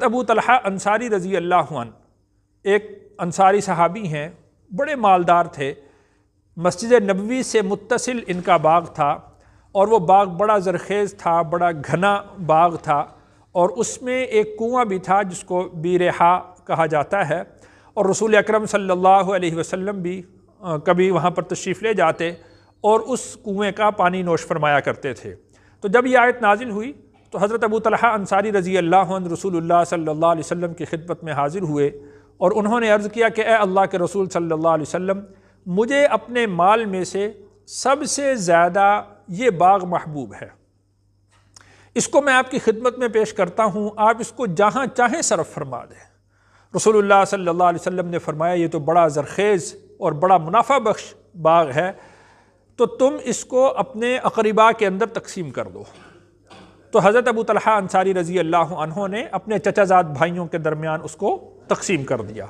ابو طلحہ انصاری رضی اللہ عنہ ایک انصاری صحابی ہیں، بڑے مالدار تھے، مسجد نبوی سے متصل ان کا باغ تھا، اور وہ باغ بڑا زرخیز تھا، بڑا گھنا باغ تھا، اور اس میں ایک کنواں بھی تھا جس کو بیرحا کہا جاتا ہے، اور رسول اکرم صلی اللہ علیہ وسلم بھی کبھی وہاں پر تشریف لے جاتے اور اس کنویں کا پانی نوش فرمایا کرتے تھے۔ تو جب یہ آیت نازل ہوئی تو حضرت ابو طلحہ انصاری رضی اللہ عنہ رسول اللہ صلی اللہ علیہ وسلم کی خدمت میں حاضر ہوئے، اور انہوں نے عرض کیا کہ اے اللہ کے رسول صلی اللہ علیہ وسلم، مجھے اپنے مال میں سے سب سے زیادہ یہ باغ محبوب ہے، اس کو میں آپ کی خدمت میں پیش کرتا ہوں، آپ اس کو جہاں چاہیں صرف فرما دیں۔ رسول اللہ صلی اللہ علیہ وسلم نے فرمایا یہ تو بڑا زرخیز اور بڑا منافع بخش باغ ہے، تو تم اس کو اپنے اقرباء کے اندر تقسیم کر دو۔ تو حضرت ابو طلحہ انصاری رضی اللہ عنہ نے اپنے چچا زاد بھائیوں کے درمیان اس کو تقسیم کر دیا۔